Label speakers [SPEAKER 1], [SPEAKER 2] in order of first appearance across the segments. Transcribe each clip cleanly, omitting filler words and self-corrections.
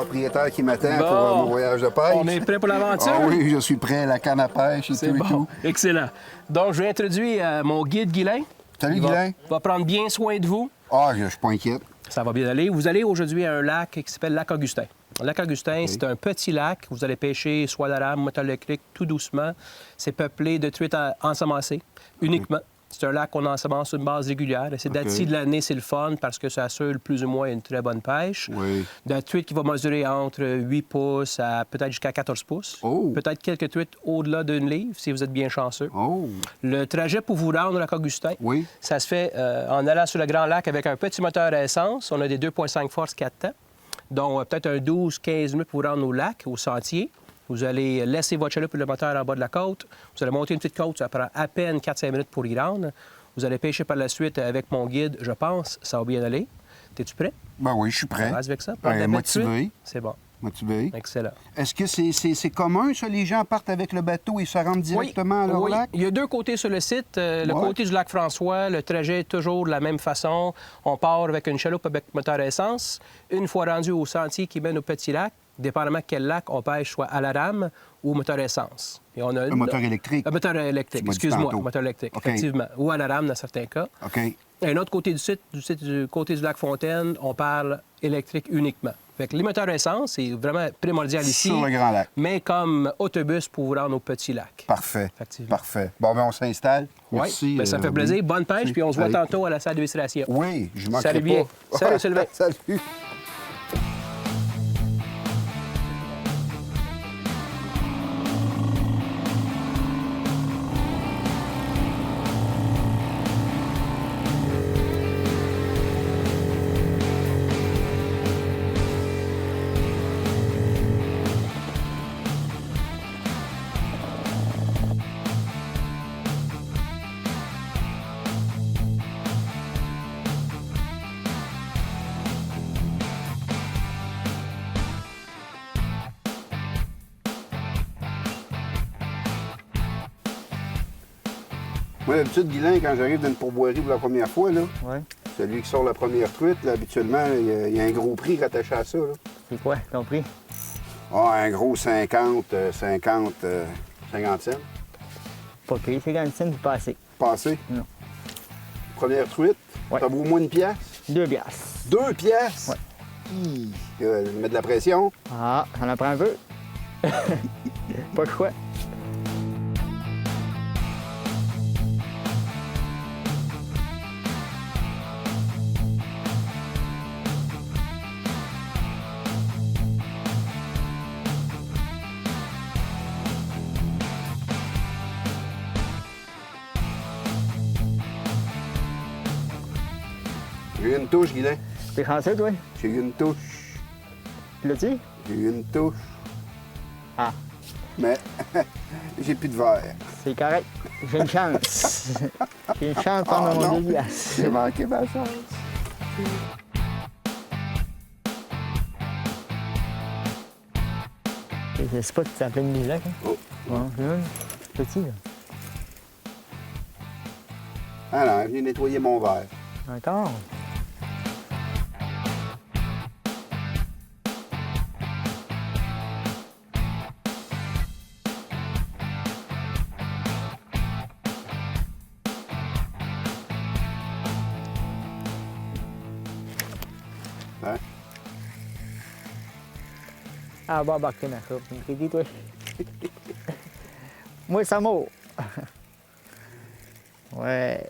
[SPEAKER 1] propriétaire qui m'attend
[SPEAKER 2] Bon.
[SPEAKER 1] pour mon voyage de pêche.
[SPEAKER 2] On est prêt pour l'aventure?
[SPEAKER 1] Ah oui, je suis prêt, la canne à pêche et
[SPEAKER 2] C'est
[SPEAKER 1] tout et
[SPEAKER 2] bon.
[SPEAKER 1] tout.
[SPEAKER 2] Excellent. Donc, je vais introduire mon guide Guylain.
[SPEAKER 1] Salut,
[SPEAKER 2] Il
[SPEAKER 1] Guylain.
[SPEAKER 2] va prendre bien soin de vous.
[SPEAKER 1] Ah, je suis pas inquiète.
[SPEAKER 2] Ça va bien aller. Vous allez aujourd'hui à un lac qui s'appelle Lac Augustin. Le lac Augustin, c'est un petit lac. Vous allez pêcher soit à la rame, moteur électrique, tout doucement. C'est peuplé de truites ensemencées uniquement. C'est un lac qu'on ensemence sur une base régulière. Cette date-ci de l'année, c'est le fun parce que ça assure plus ou moins une très bonne pêche.
[SPEAKER 1] Oui.
[SPEAKER 2] De la truite qui va mesurer entre 8 pouces à peut-être jusqu'à 14 pouces.
[SPEAKER 1] Oh.
[SPEAKER 2] Peut-être quelques truites au-delà d'une livre si vous êtes bien chanceux.
[SPEAKER 1] Oh.
[SPEAKER 2] Le trajet pour vous rendre au lac Augustin,
[SPEAKER 1] Oui.
[SPEAKER 2] ça se fait en allant sur le Grand Lac avec un petit moteur à essence. On a des 2,5 force 4 temps. Donc, peut-être un 12-15 minutes pour vous rendre au lac, au sentier. Vous allez laisser votre chaloupe et le moteur en bas de la côte. Vous allez monter une petite côte, ça prend à peine 4-5 minutes pour y rendre. Vous allez pêcher par la suite avec mon guide, je pense. Ça va bien aller. Es-tu prêt?
[SPEAKER 1] Ben oui, je suis prêt.
[SPEAKER 2] On reste avec ça. Prends de la belle
[SPEAKER 1] Motivé.
[SPEAKER 2] truite. C'est bon.
[SPEAKER 1] Motivé.
[SPEAKER 2] Excellent.
[SPEAKER 1] Est-ce que c'est commun, ça? Les gens partent avec le bateau et se rendent directement à leur
[SPEAKER 2] oui.
[SPEAKER 1] lac?
[SPEAKER 2] Il y a deux côtés sur le site. Le
[SPEAKER 1] Ouais.
[SPEAKER 2] côté du lac François, le trajet est toujours de la même façon. On part avec une chaloupe avec moteur à essence. Une fois rendu au sentier qui mène au petit lac, dépendamment quel lac on pêche, soit à la rame ou moteur à essence. Et on a
[SPEAKER 1] Un moteur électrique.
[SPEAKER 2] Un moteur électrique,
[SPEAKER 1] Tu m'as dit
[SPEAKER 2] excuse-moi,
[SPEAKER 1] tantôt.
[SPEAKER 2] un moteur électrique,
[SPEAKER 1] OK.
[SPEAKER 2] effectivement. Ou à la rame dans certains cas.
[SPEAKER 1] OK.
[SPEAKER 2] Un autre côté du site du côté du lac Fontaine, on parle électrique uniquement. Fait que les moteurs à essence, c'est vraiment primordial ici.
[SPEAKER 1] Sur le Grand Lac.
[SPEAKER 2] Mais comme autobus pour vous rendre au petit lac.
[SPEAKER 1] Parfait.
[SPEAKER 2] Effectivement.
[SPEAKER 1] Parfait. Bon, ben on s'installe.
[SPEAKER 2] Oui,
[SPEAKER 1] Merci.
[SPEAKER 2] ça me fait plaisir. Bonne pêche,
[SPEAKER 1] Merci.
[SPEAKER 2] puis on se voit
[SPEAKER 1] Allez.
[SPEAKER 2] tantôt à la salle de distillation.
[SPEAKER 1] Oui, je manquerai
[SPEAKER 2] Salut bien.
[SPEAKER 1] pas.
[SPEAKER 2] Salut, Sylvain.
[SPEAKER 1] Salut. Moi, d'habitude, Guylain, quand j'arrive dans une pourboirie pour la première fois, là,
[SPEAKER 3] Ouais.
[SPEAKER 1] celui qui sort la première truite, là, habituellement, il y a un gros prix rattaché à ça. Là.
[SPEAKER 3] C'est quoi ton prix?
[SPEAKER 1] Ah, un gros 50 cents.
[SPEAKER 3] Pas payé, 50 cents, c'est pas assez.
[SPEAKER 1] Passé.
[SPEAKER 3] Non.
[SPEAKER 1] Première truite,
[SPEAKER 3] Ouais.
[SPEAKER 1] ça vaut moins une pièce.
[SPEAKER 3] 2 piastres.
[SPEAKER 1] 2 pièces?
[SPEAKER 3] Ouais.
[SPEAKER 1] Hi. Mettre de la pression.
[SPEAKER 3] Ah, ça en prend un peu. Pas le choix.
[SPEAKER 1] J'ai eu une touche, Guylain.
[SPEAKER 3] T'es chanceux, toi?
[SPEAKER 1] J'ai eu une touche.
[SPEAKER 3] Tu l'as-tu?
[SPEAKER 1] J'ai eu une touche.
[SPEAKER 3] Ah,
[SPEAKER 1] Mais j'ai plus de verre.
[SPEAKER 3] c'est correct. J'ai une chance. J'ai une chance de prendre
[SPEAKER 1] Ah,
[SPEAKER 3] mon
[SPEAKER 1] non.
[SPEAKER 3] 2 piastres.
[SPEAKER 1] J'ai manqué ma chance.
[SPEAKER 3] C'est le spot qui s'appelle du lac. Hein?
[SPEAKER 1] Oh.
[SPEAKER 3] Bon, c'est petit, là.
[SPEAKER 1] Ah non, j'ai nettoyé mon verre.
[SPEAKER 3] Encore?
[SPEAKER 1] Hein?
[SPEAKER 3] Ah, bah, embarquer dans ça. Tu me dis, toi? Moi, ça m'a. Ouais.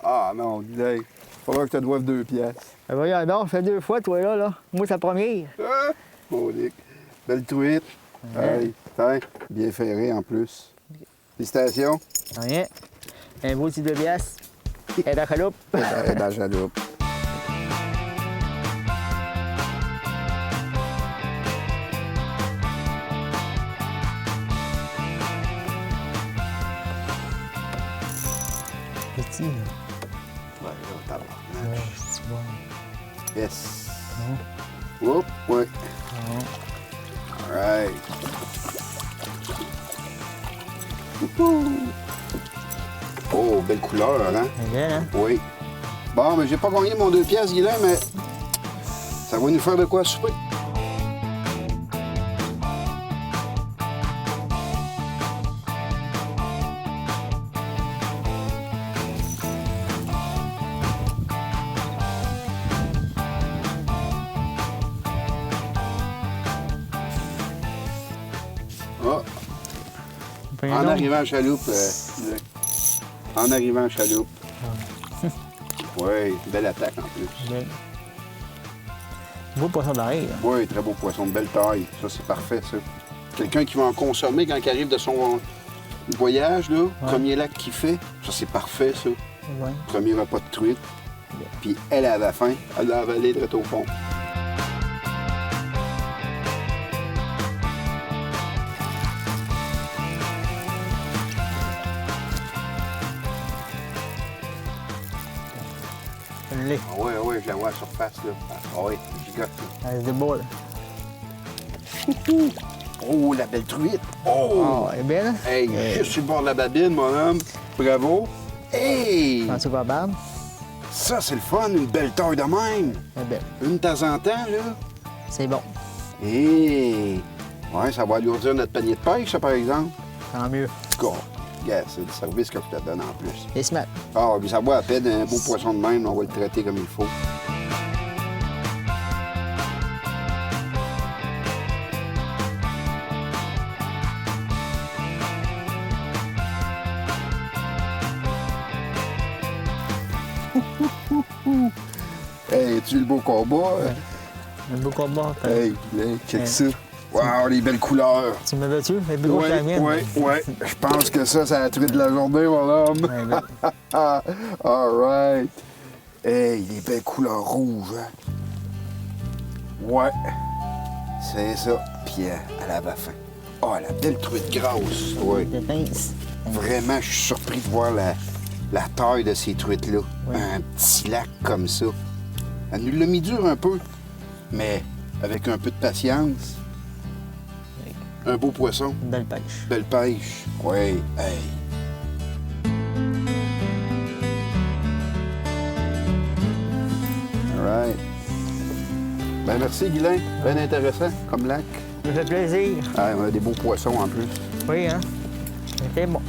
[SPEAKER 1] Ah non, Guylain. Faudra que je te doive 2 pièces.
[SPEAKER 3] Ben voyons donc, ça fait 2 fois, toi, là. Moi, c'est la première.
[SPEAKER 1] Ah, maudique. Belle truite. Hey, tiens, bien ferré en plus. Félicitations.
[SPEAKER 3] Rien. Un beau petit 2 piastres. Et dans la chaloupe.
[SPEAKER 1] Et dans la chaloupe.
[SPEAKER 3] Petit, là.
[SPEAKER 1] Ouais, là, tabarnak.
[SPEAKER 3] Ouais, tu vois.
[SPEAKER 1] Yes. Oups, ouais. All right. Wouhou. Oh, belle couleur, hein?
[SPEAKER 3] C'est bien, hein?
[SPEAKER 1] Oui. Bon, mais j'ai pas gagné mon 2 pièces, Guylain, mais ça va nous faire de quoi souper. En arrivant à Chaloupe, en arrivant à Chaloupe. Oui, belle attaque en plus.
[SPEAKER 3] Beau poisson d'oreille.
[SPEAKER 1] Oui, très beau poisson, de belle taille. Ça, c'est parfait, ça. Quelqu'un qui va en consommer quand il arrive de son voyage, là, premier lac qu'il fait, ça, c'est parfait, ça.
[SPEAKER 3] Ouais.
[SPEAKER 1] Premier repas de truite. Puis elle avait faim, elle l'a avalé direct au fond.
[SPEAKER 3] Je l'ai.
[SPEAKER 1] Ah ouais, ouais, je la vois à la surface, là. Ah ouais, gigote, là.
[SPEAKER 3] Elle se déboule.
[SPEAKER 1] Oh, la belle truite! Oh!
[SPEAKER 3] Oh, elle est belle.
[SPEAKER 1] Hey, juste sur le bord de la babine, mon homme. Bravo! Hey!
[SPEAKER 3] Pensez quoi, barbe?
[SPEAKER 1] Ça, c'est le fun, une belle taille de même.
[SPEAKER 3] Elle est belle.
[SPEAKER 1] Une de temps en temps, là.
[SPEAKER 3] C'est bon.
[SPEAKER 1] Hey! Ouais, ça va alourdir notre panier de pêche, ça, par exemple.
[SPEAKER 3] Tant mieux.
[SPEAKER 1] God, yeah, c'est le service que je te donne en plus.
[SPEAKER 3] Et se mettre.
[SPEAKER 1] Ah, mais ça vaut à peine un beau poisson de même, on va le traiter comme il faut. Hey, tu le beau combat?
[SPEAKER 3] Un beau combat.
[SPEAKER 1] Hey, check ça. Wow, les belles couleurs.
[SPEAKER 3] Tu me veux-tu? Elle est plus grosse que la mienne.
[SPEAKER 1] Oui. Je pense que ça a la truite de la journée, mon homme.
[SPEAKER 3] Ouais, ben.
[SPEAKER 1] All right. Hey, les belles couleurs rouges, hein? Ouais. C'est ça. Puis elle avait faim. Oh, la belle truite grasse. Oui.
[SPEAKER 3] De pince.
[SPEAKER 1] Vraiment, je suis surpris de voir la taille de ces truites-là.
[SPEAKER 3] Ouais.
[SPEAKER 1] Un petit lac comme ça. Elle nous l'a mis dur un peu, mais avec un peu de patience. Un beau poisson.
[SPEAKER 3] Une belle pêche.
[SPEAKER 1] Belle pêche. Oui. Hey. All right. Ben merci, Guylain. Bien intéressant comme lac.
[SPEAKER 3] Ça me fait plaisir.
[SPEAKER 1] Ah, on a des beaux poissons en plus.
[SPEAKER 3] Oui, hein? C'était bon.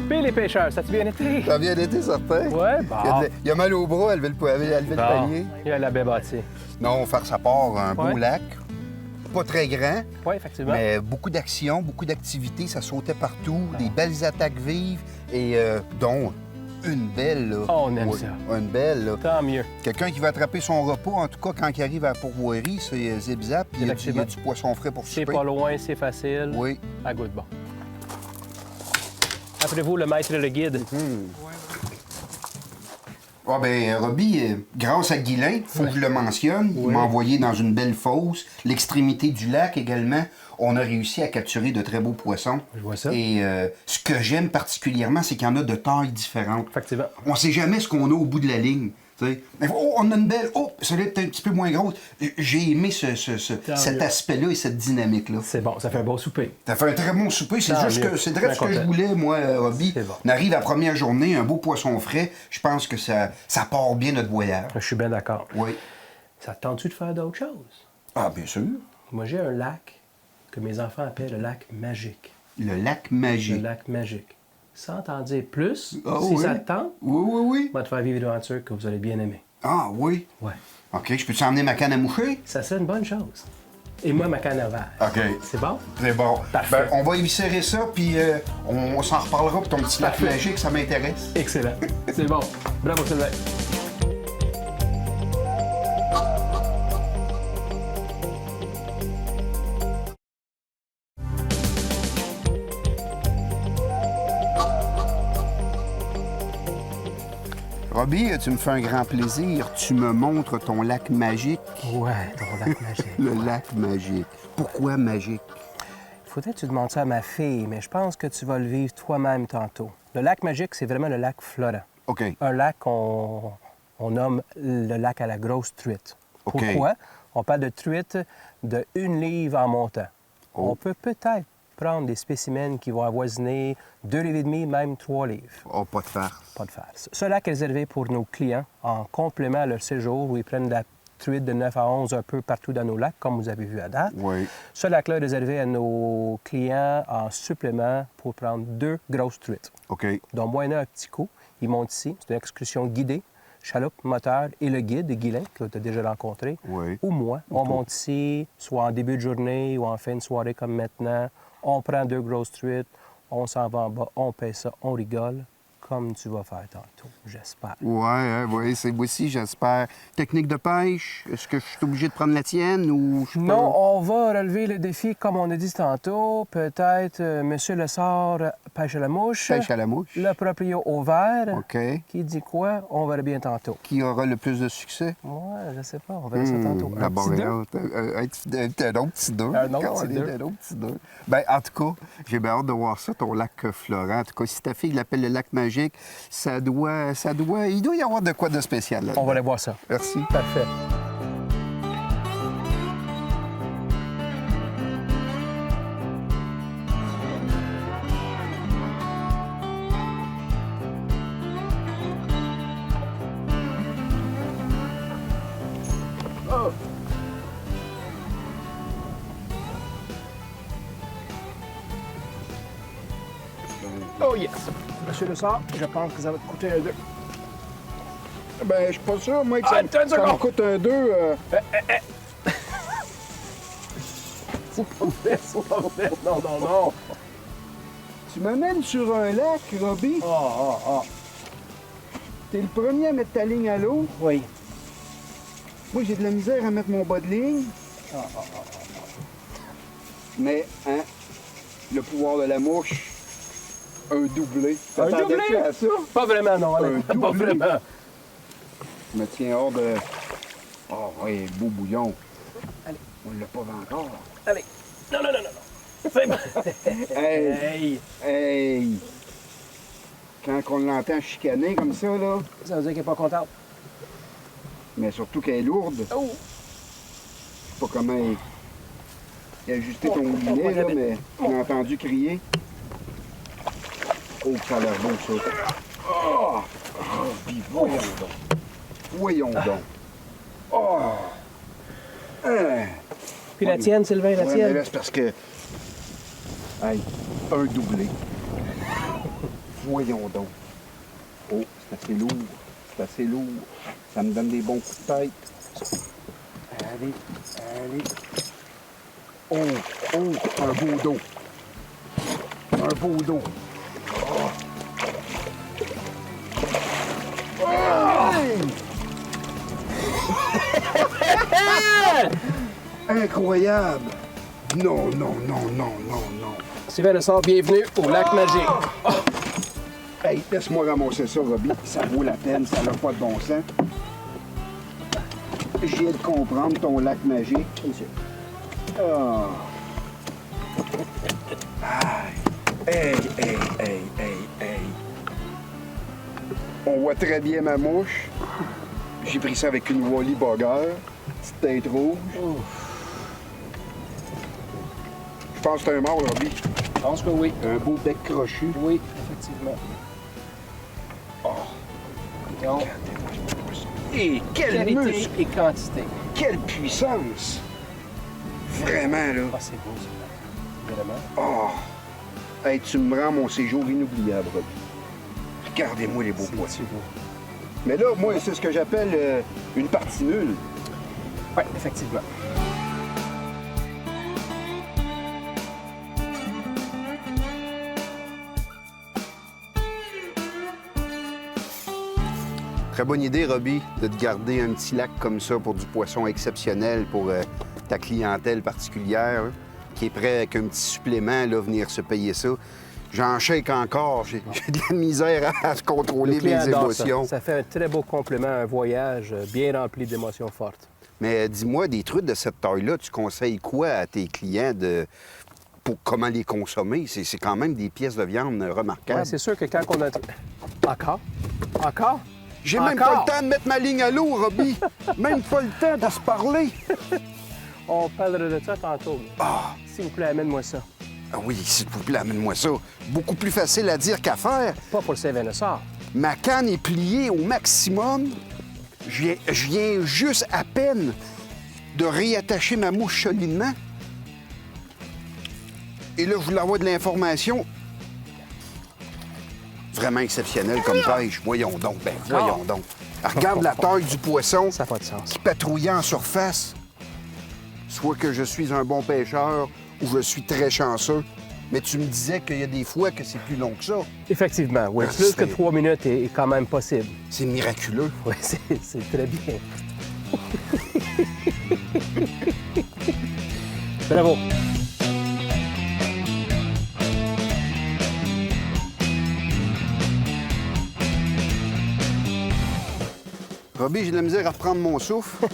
[SPEAKER 2] Puis les pêcheurs, ça a-tu bien été?
[SPEAKER 1] Ça a bien été, certain.
[SPEAKER 2] Ouais, bon.
[SPEAKER 1] Il y a mal au bras, elle veut le panier.
[SPEAKER 2] Il y a la baie bâtie.
[SPEAKER 1] Non, faire sa part, un beau
[SPEAKER 2] Ouais.
[SPEAKER 1] lac. Pas très grand,
[SPEAKER 2] Oui, effectivement.
[SPEAKER 1] mais beaucoup d'actions, beaucoup d'activités. Ça sautait partout, des belles attaques vives et dont une belle, là.
[SPEAKER 2] Oh, on aime
[SPEAKER 1] Ouais,
[SPEAKER 2] ça.
[SPEAKER 1] Une belle, là.
[SPEAKER 2] Tant mieux.
[SPEAKER 1] Quelqu'un qui va attraper son repas, en tout cas, quand il arrive à la pourvoirie, c'est zip-zap, puis il y a du poisson frais pour
[SPEAKER 2] C'est
[SPEAKER 1] souper.
[SPEAKER 2] pas loin, c'est facile.
[SPEAKER 1] Oui.
[SPEAKER 2] À goût de bon. Après vous, le maître et le guide.
[SPEAKER 1] Ah ben, Robbie, grâce à Guylain, faut que je le mentionne, il m'a envoyé dans une belle fosse, l'extrémité du lac également. On a réussi à capturer de très beaux poissons.
[SPEAKER 2] Je vois ça.
[SPEAKER 1] Et ce que j'aime particulièrement, c'est qu'il y en a de tailles différentes.
[SPEAKER 2] Effectivement.
[SPEAKER 1] On sait jamais ce qu'on a au bout de la ligne. T'sais. Oh, on a une belle. Oh, celle-là est un petit peu moins grosse. J'ai aimé cet aspect-là et cette dynamique-là.
[SPEAKER 2] C'est bon, ça fait un beau souper.
[SPEAKER 1] Ça fait un très bon souper. C'est
[SPEAKER 2] Tant
[SPEAKER 1] juste
[SPEAKER 2] mieux.
[SPEAKER 1] que c'est vrai ce que je
[SPEAKER 2] Bien
[SPEAKER 1] voulais, moi, Robbie.
[SPEAKER 2] C'est bon.
[SPEAKER 1] On arrive à la première journée, un beau poisson frais. Je pense que ça part bien notre voyage.
[SPEAKER 2] Je suis bien d'accord.
[SPEAKER 1] Oui.
[SPEAKER 2] Ça te tente-tu de faire d'autres choses?
[SPEAKER 1] Ah, bien sûr.
[SPEAKER 2] Moi, j'ai un lac que mes enfants appellent le lac magique.
[SPEAKER 1] Le lac
[SPEAKER 2] Le
[SPEAKER 1] magique.
[SPEAKER 2] lac magique. Sans t'en dire plus,
[SPEAKER 1] Ah,
[SPEAKER 2] si
[SPEAKER 1] oui.
[SPEAKER 2] ça te tente,
[SPEAKER 1] Oui, oui, oui.
[SPEAKER 2] on va te faire vivre une aventure que vous allez bien aimer.
[SPEAKER 1] Ah, oui.
[SPEAKER 2] Ouais.
[SPEAKER 1] OK, je peux-tu emmener ma canne à moucher?
[SPEAKER 2] Ça serait une bonne chose. Et moi, ma canne à verre.
[SPEAKER 1] OK.
[SPEAKER 2] C'est bon?
[SPEAKER 1] Très bon.
[SPEAKER 2] Parfait.
[SPEAKER 1] Ben, on va éviscérer ça, puis on s'en reparlera pour ton petit lac
[SPEAKER 2] Parfait.
[SPEAKER 1] magique, ça m'intéresse.
[SPEAKER 2] Excellent. C'est bon. Bravo, Sylvain.
[SPEAKER 1] Robbie, tu me fais un grand plaisir. Tu me montres ton lac magique.
[SPEAKER 2] Ouais, ton lac magique.
[SPEAKER 1] Le lac magique. Pourquoi magique?
[SPEAKER 2] Faudrait que tu demandes ça à ma fille, mais je pense que tu vas le vivre toi-même tantôt. Le lac magique, c'est vraiment le lac Florent.
[SPEAKER 1] OK.
[SPEAKER 2] Un lac qu'on nomme le lac à la grosse truite.
[SPEAKER 1] OK.
[SPEAKER 2] Pourquoi? On parle de truite de 1 livre en montant.
[SPEAKER 1] Oh.
[SPEAKER 2] On peut peut-être prendre des spécimens qui vont avoisiner 2,5 livres, même 3 livres.
[SPEAKER 1] Oh, pas de farce.
[SPEAKER 2] Pas de farce. Ce lac est réservé pour nos clients en complément à leur séjour où ils prennent de la truite de 9 à 11 un peu partout dans nos lacs, comme vous avez vu à date.
[SPEAKER 1] Oui.
[SPEAKER 2] Ce lac-là est réservé à nos clients en supplément pour prendre 2 grosses truites.
[SPEAKER 1] OK.
[SPEAKER 2] Donc, moyennant un petit coup, ils montent ici. C'est une excursion guidée. Chaloupe, moteur et le guide, Guylain, que tu as déjà rencontré,
[SPEAKER 1] Oui.
[SPEAKER 2] ou moi. On monte ici, soit en début de journée ou en fin de soirée comme maintenant. On prend 2 grosses truites, on s'en va en bas, on paye ça, on rigole, comme tu vas faire tantôt, j'espère.
[SPEAKER 1] Oui, c'est moi aussi, j'espère. Technique de pêche, est-ce que je suis obligé de prendre la tienne ou je peux...
[SPEAKER 2] Non, on va relever le défi, comme on a dit tantôt. Peut-être Monsieur Lessard pêche à la mouche.
[SPEAKER 1] Pêche à la mouche.
[SPEAKER 2] Le proprio au vert.
[SPEAKER 1] OK.
[SPEAKER 2] Qui dit quoi? On verra bien tantôt.
[SPEAKER 1] Qui aura le plus de succès?
[SPEAKER 2] Ouais, je sais pas. On verra ça tantôt.
[SPEAKER 1] La
[SPEAKER 2] Un petit deux.
[SPEAKER 1] un autre petit deux.
[SPEAKER 2] Un autre
[SPEAKER 1] Caliste,
[SPEAKER 2] petit deux.
[SPEAKER 1] un autre petit deux. Ben, en tout cas, j'ai bien hâte de voir ça, ton lac Florent. En tout cas, si ta fille l'appelle le lac magique, il doit y avoir de quoi de spécial là.
[SPEAKER 2] On va aller voir ça.
[SPEAKER 1] Merci.
[SPEAKER 2] Parfait. Oh yes! Monsieur Lessard, je pense que ça va te coûter un 2.
[SPEAKER 1] Ben, je suis pas sûr, moi, que
[SPEAKER 2] Ah, attends une
[SPEAKER 1] ça me
[SPEAKER 2] seconde.
[SPEAKER 1] coûte un 2.
[SPEAKER 2] Non, non, non.
[SPEAKER 1] Tu m'amènes sur un lac, Robbie. T'es le premier à mettre ta ligne à l'eau.
[SPEAKER 2] Oui.
[SPEAKER 1] Moi, j'ai de la misère à mettre mon bas de ligne. Mais, hein, le pouvoir de la mouche, un doublé.
[SPEAKER 2] Un
[SPEAKER 1] T'attendais-tu
[SPEAKER 2] doublé?
[SPEAKER 1] à ça?
[SPEAKER 2] Pas vraiment, non.
[SPEAKER 1] Un
[SPEAKER 2] Pas
[SPEAKER 1] doublé.
[SPEAKER 2] vraiment.
[SPEAKER 1] Je me tiens hors de... Oh, oui, beau bouillon.
[SPEAKER 2] Allez.
[SPEAKER 1] On l'a pas vu encore.
[SPEAKER 2] Allez. Non, non, non, non, non. C'est bon.
[SPEAKER 1] Hey! Hey! Quand on l'entend chicaner comme ça, là,
[SPEAKER 2] Ça veut dire qu'elle n'est pas contente.
[SPEAKER 1] mais surtout qu'elle est lourde,
[SPEAKER 2] Oh!
[SPEAKER 1] je sais pas comment ajuster ton moulinet, là, mais j'ai entendu crier. Oh, ça a l'air beau, ça. Oh! Puis voyons donc. Voyons donc. Oh! Hein.
[SPEAKER 2] Puis la tienne, Sylvain, la
[SPEAKER 1] Ouais, mais
[SPEAKER 2] tienne.
[SPEAKER 1] là, c'est parce que... Hey, un doublé. Voyons donc. Oh, c'est assez lourd. C'est assez lourd. Ça me donne des bons coups de tête. Allez, allez. Oh, oh, un beau dos. Un beau dos. Incroyable! Non, non, non, non, non, non.
[SPEAKER 2] Sylvain Lessard, bienvenue au lac magique.
[SPEAKER 1] Hey, laisse-moi ramasser ça, Robbie. Ça vaut la peine, ça n'a pas de bon sens. Je viens de comprendre ton lac magique. Ah. Hey, hey, hey, hey, hey. On voit très bien ma mouche. J'ai pris ça avec une Wally Bogger. Petite tête rouge. Je pense que c'est un mort, Robbie.
[SPEAKER 2] Je pense que oui.
[SPEAKER 1] Un beau bec crochu.
[SPEAKER 2] Oui, effectivement. Donc,
[SPEAKER 1] Et quel
[SPEAKER 2] qualité
[SPEAKER 1] muscle!
[SPEAKER 2] et quantité.
[SPEAKER 1] Quelle puissance! Vraiment, là.
[SPEAKER 2] Ah, c'est beau, ça. Vraiment.
[SPEAKER 1] Oh! Hey, tu me rends mon séjour inoubliable, Robbie. Regardez-moi les beaux poissons.
[SPEAKER 2] C'est beau.
[SPEAKER 1] Mais là, moi, c'est ce que j'appelle une partie nulle.
[SPEAKER 2] Oui, effectivement.
[SPEAKER 1] Très bonne idée, Robbie, de te garder un petit lac comme ça pour du poisson exceptionnel pour ta clientèle particulière, hein, qui est prêt avec un petit supplément, là, venir se payer ça. J'en shake encore. J'ai de la misère à se contrôler
[SPEAKER 2] Le client
[SPEAKER 1] mes
[SPEAKER 2] adore
[SPEAKER 1] émotions.
[SPEAKER 2] Ça fait un très beau complément à un voyage bien rempli d'émotions fortes.
[SPEAKER 1] Mais dis-moi, des trucs de cette taille-là, tu conseilles quoi à tes clients pour comment les consommer? C'est quand même des pièces de viande remarquables.
[SPEAKER 2] Ouais, c'est sûr que quand on a... Encore? Encore?
[SPEAKER 1] J'ai même pas le temps de mettre ma ligne à l'eau, Robbie. Même pas le temps de se parler.
[SPEAKER 2] On parlera de ça tantôt. S'il vous plaît, amène-moi ça.
[SPEAKER 1] Ah oui, s'il vous plaît, amène-moi ça. Beaucoup plus facile à dire qu'à faire.
[SPEAKER 2] Pas pour le Saint-Vénessard.
[SPEAKER 1] Ma canne est pliée au maximum. Je viens juste à peine de réattacher ma mouche solidement. Et là, je voulais avoir de l'information. vraiment exceptionnel comme pêche. Voyons donc, voyons donc. Regarde la taille du poisson
[SPEAKER 2] Ça n'a pas de sens.
[SPEAKER 1] qui patrouillait en surface. Soit que je suis un bon pêcheur ou je suis très chanceux. Mais tu me disais qu'il y a des fois que c'est plus long que ça.
[SPEAKER 2] Effectivement, oui.
[SPEAKER 1] Ah,
[SPEAKER 2] Plus que
[SPEAKER 1] c'est-
[SPEAKER 2] 3 minutes est quand même possible.
[SPEAKER 1] C'est miraculeux.
[SPEAKER 2] Oui, c'est très bien. Bravo.
[SPEAKER 1] Robbie, j'ai de la misère à reprendre mon souffle.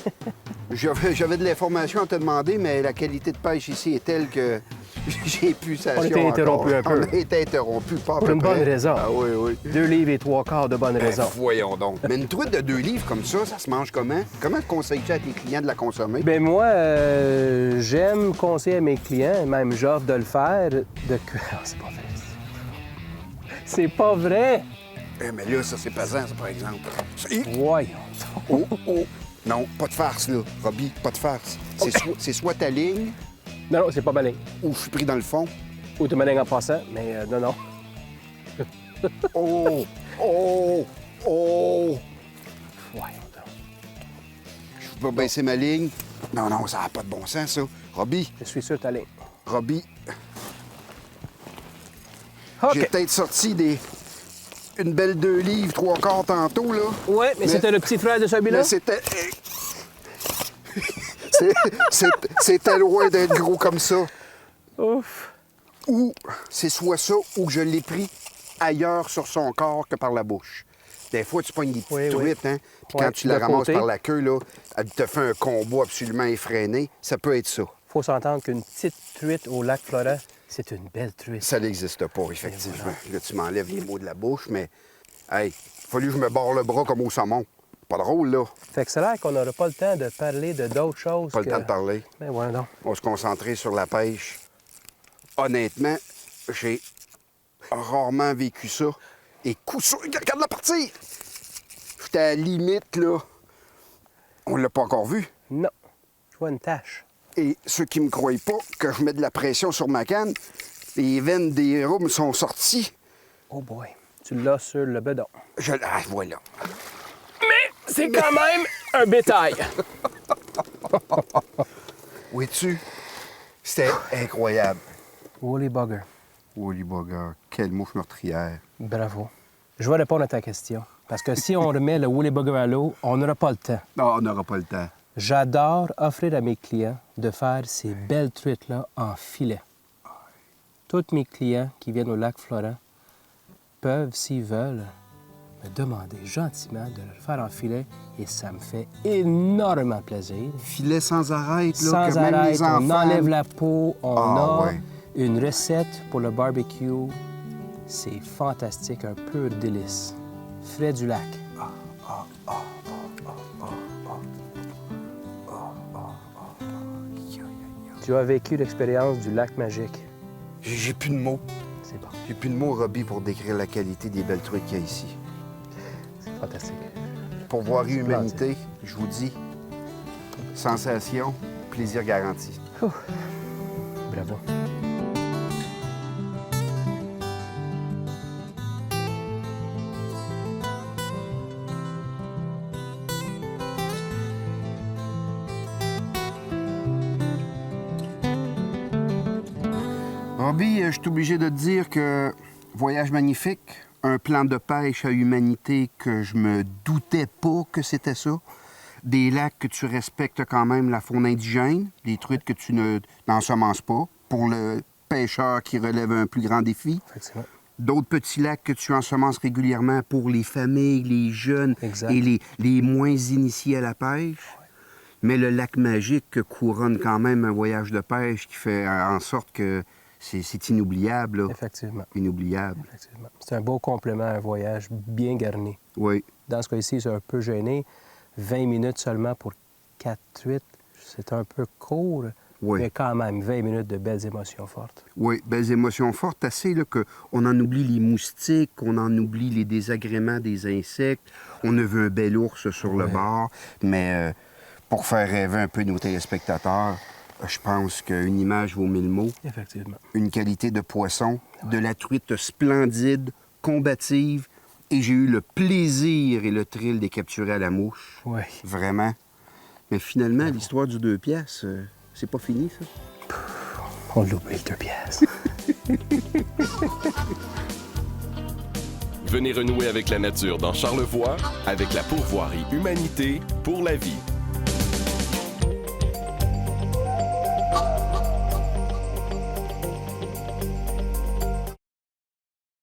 [SPEAKER 1] J'avais de l'information à te demander, mais la qualité de pêche ici est telle que j'ai plus station
[SPEAKER 2] On a été interrompu
[SPEAKER 1] encore.
[SPEAKER 2] un peu.
[SPEAKER 1] On a été interrompu, pas à
[SPEAKER 2] Pour
[SPEAKER 1] peu
[SPEAKER 2] une bonne
[SPEAKER 1] près.
[SPEAKER 2] raison.
[SPEAKER 1] Ah oui, oui.
[SPEAKER 2] 2 livres et 3/4 de bonne raison.
[SPEAKER 1] Voyons donc. Mais une truite de 2 livres comme ça se mange comment? Comment te conseilles-tu à tes clients de la consommer?
[SPEAKER 2] Ben moi, j'aime conseiller à mes clients, même j'offre de le faire, de Ah, c'est pas vrai. C'est pas vrai!
[SPEAKER 1] Eh, mais là, ça, c'est pesant, ça, par exemple.
[SPEAKER 2] Voyons.
[SPEAKER 1] Oh, oh. Non, pas de farce, là. Robbie, pas de farce. C'est soit ta ligne
[SPEAKER 2] Non, non, c'est pas malin.
[SPEAKER 1] ou je suis pris dans le fond.
[SPEAKER 2] Ou tu me en passant, mais non, non.
[SPEAKER 1] Oh! Oh! Oh!
[SPEAKER 2] Voyons donc.
[SPEAKER 1] Je peux baisser ma ligne. Non, non, ça n'a pas de bon sens, ça. Robbie,
[SPEAKER 2] Je suis sûr que t'allais.
[SPEAKER 1] Robbie, j'ai
[SPEAKER 2] OK.
[SPEAKER 1] peut-être sorti une belle 2 livres, 3/4 tantôt, là.
[SPEAKER 2] Ouais, mais c'était le petit frère de celui-là?
[SPEAKER 1] Mais c'était... C'était loin d'être gros comme ça.
[SPEAKER 2] Ouf.
[SPEAKER 1] Ou c'est soit ça, ou que je l'ai pris ailleurs sur son corps que par la bouche. Des fois, tu pognes des petites
[SPEAKER 2] Oui, oui.
[SPEAKER 1] truites, hein? Puis
[SPEAKER 2] Ouais,
[SPEAKER 1] quand tu la
[SPEAKER 2] de
[SPEAKER 1] ramasses
[SPEAKER 2] côté.
[SPEAKER 1] par la queue, là, elle te fait un combat absolument effréné. Ça peut être ça.
[SPEAKER 2] Faut s'entendre qu'une petite truite au lac Florent, c'est une belle truite.
[SPEAKER 1] Ça n'existe pas, effectivement. Là, tu m'enlèves les mots de la bouche, mais... Hey, fallu que je me barre le bras comme au saumon. Pas drôle, là.
[SPEAKER 2] Fait que c'est là qu'on n'aura pas le temps de parler de d'autres choses.
[SPEAKER 1] Pas le temps de parler.
[SPEAKER 2] Mais ouais, non.
[SPEAKER 1] On va se concentrer sur la pêche. Honnêtement, j'ai rarement vécu ça. Et coup sûr, regarde-la partir! J'étais à la limite, là. On l'a pas encore vu.
[SPEAKER 2] Non. Je vois une tache.
[SPEAKER 1] Et ceux qui me croient pas que je mets de la pression sur ma canne, les veines des rats me sont sorties.
[SPEAKER 2] Oh boy. Tu l'as sur le bedon.
[SPEAKER 1] Ah, voilà.
[SPEAKER 2] C'est quand même un bétail.
[SPEAKER 1] Où es-tu? C'était incroyable.
[SPEAKER 2] Woolly Bugger.
[SPEAKER 1] Woolly Bugger, quelle mouche meurtrière.
[SPEAKER 2] Bravo. Je vais répondre à ta question. Parce que si on remet le Woolly Bugger à l'eau, on n'aura pas le temps.
[SPEAKER 1] Non, on n'aura pas le temps.
[SPEAKER 2] J'adore offrir à mes clients de faire ces belles truites-là en filet. Tous mes clients qui viennent au lac Florent peuvent, s'ils veulent, me demander gentiment de le faire en filet et ça me fait énormément plaisir.
[SPEAKER 1] Filet sans arrêt, là,
[SPEAKER 2] Sans
[SPEAKER 1] que même
[SPEAKER 2] arrêt,
[SPEAKER 1] les
[SPEAKER 2] on
[SPEAKER 1] enfants...
[SPEAKER 2] enlève la peau, on
[SPEAKER 1] Ah,
[SPEAKER 2] a
[SPEAKER 1] ouais.
[SPEAKER 2] une recette pour le barbecue. C'est fantastique, un pur délice. Frais du lac. Tu as vécu l'expérience du lac magique.
[SPEAKER 1] J'ai plus de mots.
[SPEAKER 2] C'est bon,
[SPEAKER 1] J'ai plus de mots, Robbie, pour décrire la qualité des belles trucs qu'il y a ici.
[SPEAKER 2] c'est fantastique.
[SPEAKER 1] Pour voir humanité, je vous dis, sensation, plaisir garanti.
[SPEAKER 2] Bravo.
[SPEAKER 1] Robbie, je suis obligé de te dire que voyage magnifique, un plan de pêche à humanité que je me doutais pas que c'était ça. Des lacs que tu respectes quand même la faune indigène, des truites que tu n'ensemences pas pour le pêcheur qui relève un plus grand défi.
[SPEAKER 2] Effectivement.
[SPEAKER 1] D'autres petits lacs que tu ensemences régulièrement pour les familles, les jeunes
[SPEAKER 2] Exact.
[SPEAKER 1] et les moins initiés à la pêche. Mais le lac magique couronne quand même un voyage de pêche qui fait en sorte que c'est inoubliable, là.
[SPEAKER 2] Effectivement.
[SPEAKER 1] Inoubliable.
[SPEAKER 2] Effectivement. C'est un beau complément à un voyage bien garni.
[SPEAKER 1] Oui.
[SPEAKER 2] Dans ce cas-ci, c'est un peu gêné. 20 minutes seulement pour 4 truites, c'est un peu court,
[SPEAKER 1] Oui.
[SPEAKER 2] mais quand même 20 minutes de belles émotions fortes.
[SPEAKER 1] Oui, belles émotions fortes, assez là, qu'on en oublie les moustiques, on en oublie les désagréments des insectes, on a vu un bel ours sur le
[SPEAKER 2] Ouais.
[SPEAKER 1] bord, mais pour faire rêver un peu nos téléspectateurs, je pense qu'une image vaut 1000 mots.
[SPEAKER 2] Effectivement.
[SPEAKER 1] Une qualité de poisson, de la truite splendide combative et j'ai eu le plaisir et le thrill de les capturer à la mouche.
[SPEAKER 2] Oui.
[SPEAKER 1] Vraiment. Mais finalement, l'histoire du 2 piastres, c'est pas fini, ça?
[SPEAKER 2] On l'oublie, le 2 piastres.
[SPEAKER 4] Venez renouer avec la nature dans Charlevoix avec la pourvoirie Humanité pour la vie.